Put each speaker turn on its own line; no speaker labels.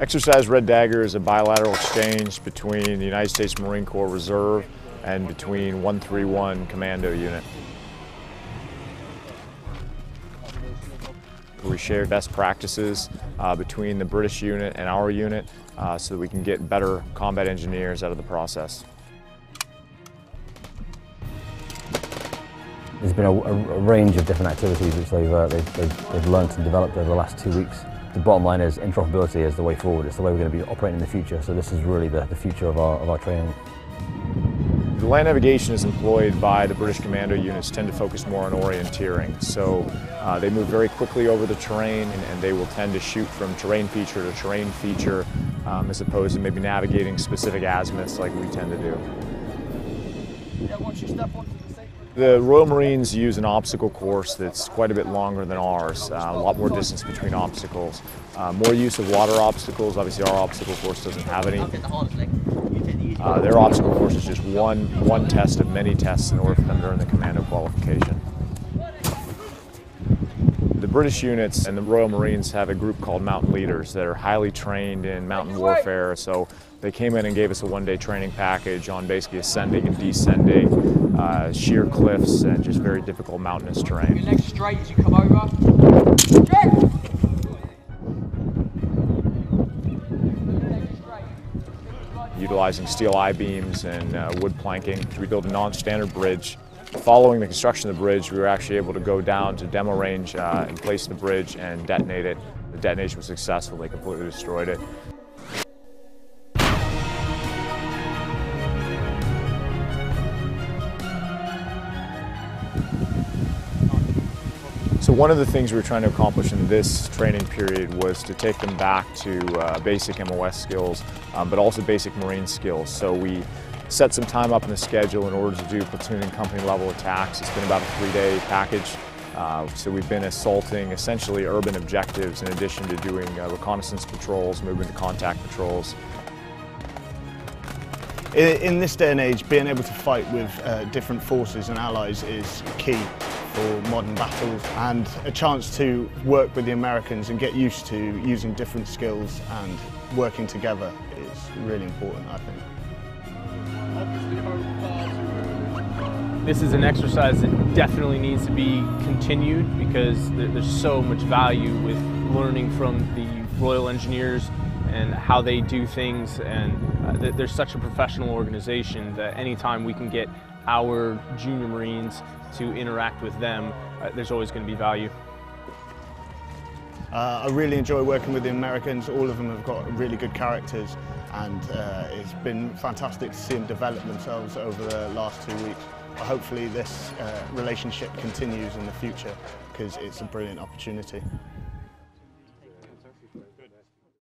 Exercise Red Dagger is a bilateral exchange between the United States Marine Corps Reserve and between 131 Commando Unit. We share best practices between the British unit and our unit so that we can get better combat engineers out of the process.
There's been a range of different activities which they've learned and developed over the last 2 weeks. The bottom line is interoperability is the way forward. It's the way we're going to be operating in the future. So this is really the future of our training.
The land navigation is employed by the British Commando units tend to focus more on orienteering. So they move very quickly over the terrain and they will tend to shoot from terrain feature to terrain feature as opposed to maybe navigating specific azimuths like we tend to do. The Royal Marines use an obstacle course that's quite a bit longer than ours, a lot more distance between obstacles, more use of water obstacles. Obviously our obstacle course doesn't have any. Their obstacle course is just one test of many tests in order for them to earn the commando qualification. The British units and the Royal Marines have a group called Mountain Leaders that are highly trained in mountain warfare. So they came in and gave us a one-day training package on basically ascending and descending, sheer cliffs, and just very difficult mountainous terrain.
Your legs straight as you come over.
Utilizing steel I-beams and wood planking to rebuild a non-standard bridge. Following the construction of the bridge, we were actually able to go down to demo range and place the bridge and detonate it. The detonation was successful. They completely destroyed it. So one of the things we were trying to accomplish in this training period was to take them back to basic MOS skills, but also basic Marine skills. So we set some time up in the schedule in order to do platoon and company level attacks. It's been about a 3-day package. So we've been assaulting essentially urban objectives in addition to doing reconnaissance patrols, movement to contact patrols.
In this day and age, being able to fight with different forces and allies is key for modern battles, and a chance to work with the Americans and get used to using different skills and working together is really important, I think.
This is an exercise that definitely needs to be continued because there's so much value with learning from the Royal Engineers and how they do things, and they're such a professional organization that anytime we can get our junior Marines to interact with them, there's always going to be value.
I really enjoy working with the Americans. All of them have got really good characters, and it's been fantastic to see them develop themselves over the last 2 weeks. But hopefully this relationship continues in the future because it's a brilliant opportunity.